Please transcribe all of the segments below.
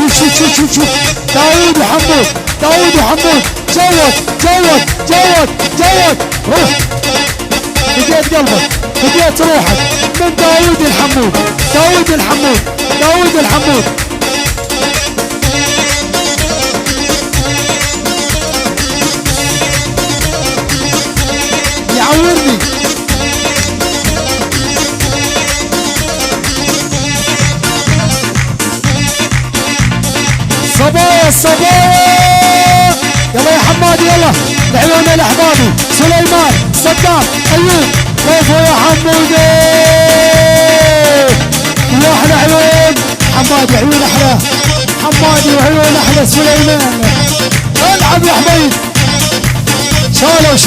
شوف داوود وحمود داوود وحمود جود جود جود جود روح هديت قلبك هديت روحك من داوود الحمود داوود الحمود داوود الحمود يعورني صبايا صبايا يلا يا حمادي يلا لعيون الاحبابي سليمان صدام ايوب كيف يا حمودي يا احلى عيون حمادي عيون احلى حمادي وعيون احلى سليمان العب يا حميد شالوا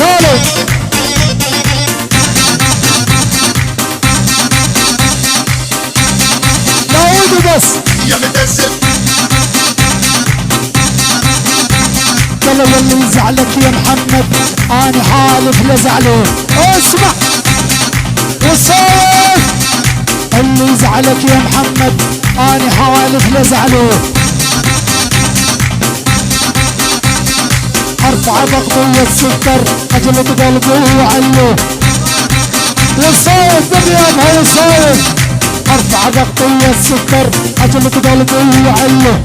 داوود بس يا متأسف يلا اللي يزعلك يا محمد انا حالف لزعله اسمع والصوت اللي يزعلك يا محمد انا حالف لزعله ارفع بقضية السكر اجلد قلبه وعله والصوت بقيام هالصوت ارفع بقضية السكر اجلد قلبه وعله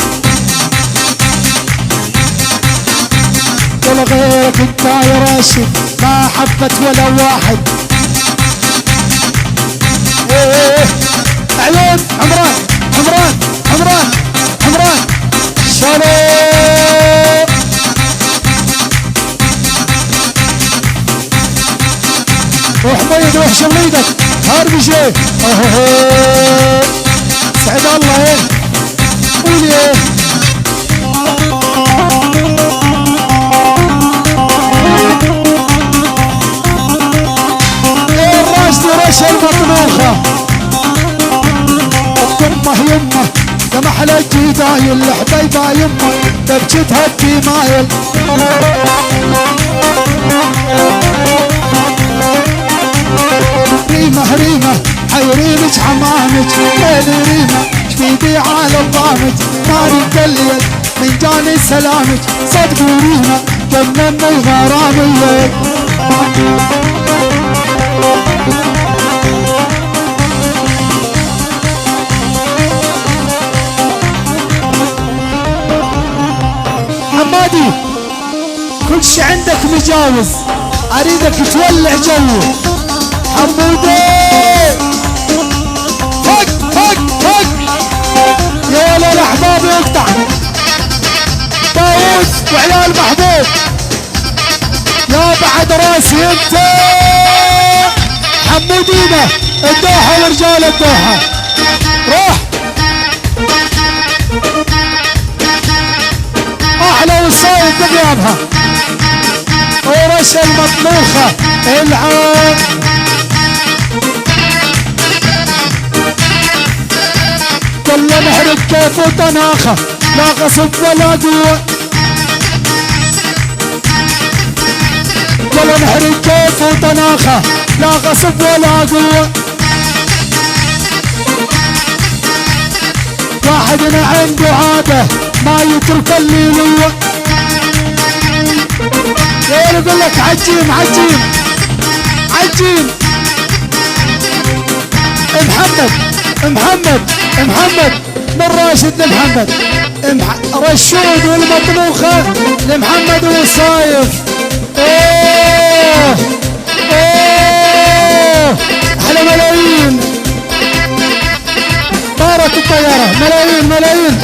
ولا غيرك انت يا راشد ما حبت ولا واحد عيون عمران شالو وحميد روح شميدك هاربي شيء سعد الله ايه قولي ايه رش المطبوخة يمه يا محلى الجدايل الحبيبة يمه دبجتها التمايل ريمة حيريمك حمامك ليلي ريمة شفيدي على الضامج ناري مدليل من جاني سلامك صدقوا ريمة جنني غرامي حمادي كل شي عندك مجاوز اريدك تولع جو حمودي فك يا ولا الاحباب يقطع داوود وعلال محبوب يا بعد راسي انت حمودينا الدوحة ورجال الدوحة روح احلى وصايد بقيامها ورش المطبوخة العاب كله نحرق كيف وطناخة لا غصب ولا قوة كله نحرق كيف وطناخة لا غصب ولا قوة واحدنا عنده عادة ما يترك الليلوة غير يقول لك عجين محمد من راشد لمحمد رشود والمطبوخة لمحمد والصايف احلى ملايين طارت الطيارة ملايين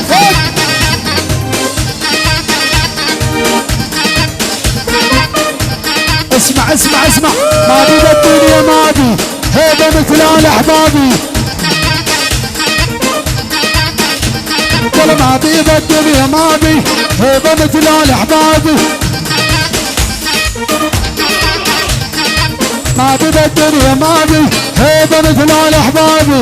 اسمع ما بي الدنيا ما بي هيبة مثل احبابي ولا ما بي الدنيا ما بي هيبة مثل احبابي ما بي الدنيا ما بي هيبة مثل احبابي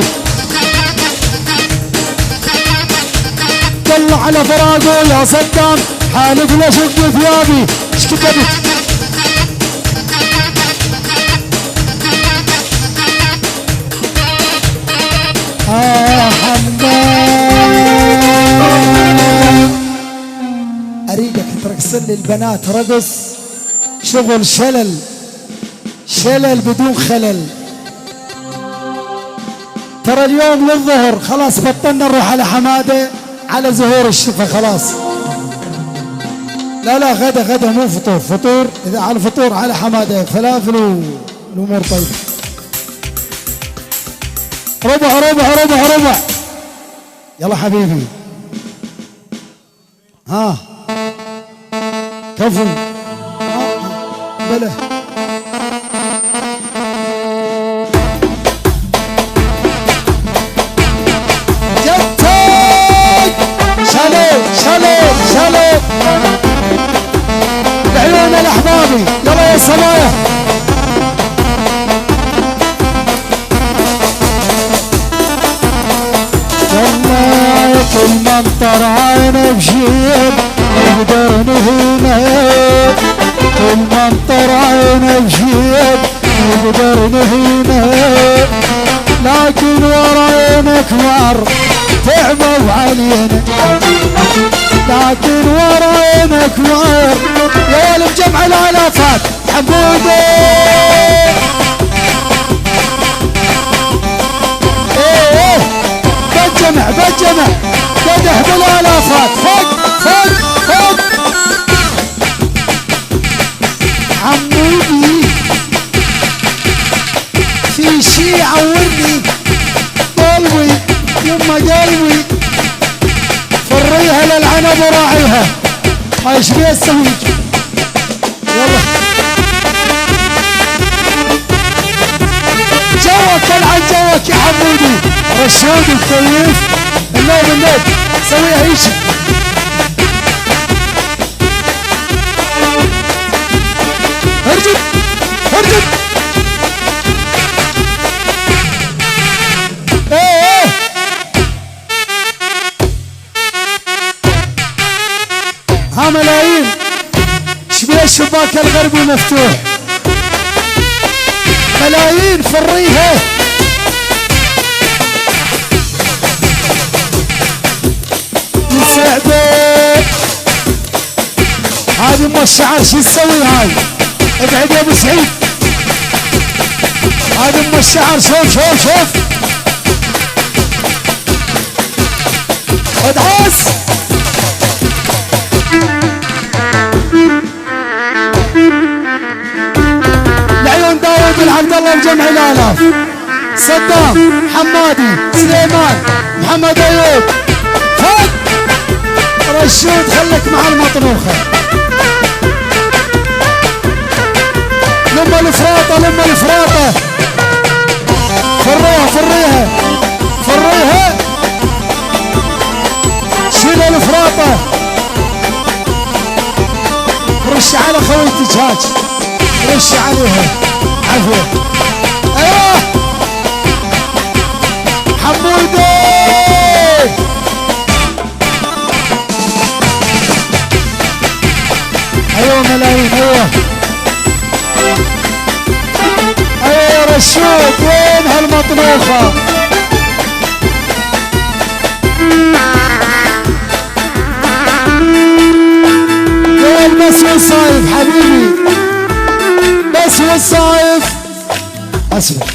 طلع على فراقه يا صدام حالف لشق ثيابي ايش كتبت حمدان نوصل للبنات رقص شغل شلل بدون خلل. ترى اليوم للظهر خلاص بطلنا نروح على حماده على زهور الشفا خلاص. لا غدا مو فطور اذا على الفطور على حماده فلافل والامور طيبه. ربع يلا حبيبي ها كفو بلا جتك شالو العيون الاحبابي يلا يا سمايا. كل منطر عينه بشيب نقدر نهينه، كل منطر عينه بشيب نقدر نهينه، لكن ورا عينك مر تعبوا علينا، لكن ورا عينك مر يا ولد جمع الالافات حمودي. بجمع قدح بالالافات فوق عمودي في شي يعورني قلبي يما قلبي فريها للعنب وراعيها ما ايش بيه اسوي. يلا جوك العن جوك يا حمودي رشود الكيف النوم سويها هيشي ارجد ايه ها ملايين شبيه الشباك الغربي مفتوح ملايين فريها سعدي. هذه ام الشعر شو تسوي هاي؟ ابعد يا ابو سعيد. هذه ام الشعر شوف ادعس العيون داود العبد الله وجمع الالاف صدام حمادي سليمان محمد ايوب فوق رشود خليك مع المطروخة. لما الفراطة فريها شيل الفراطة رش على خويتك هاج رش عليها عفوا. ايوه حمودي ايوه ملايين ايوه رشود وين هالمطبوخة وين بس والصايف حبيبي بس والصايف اسمع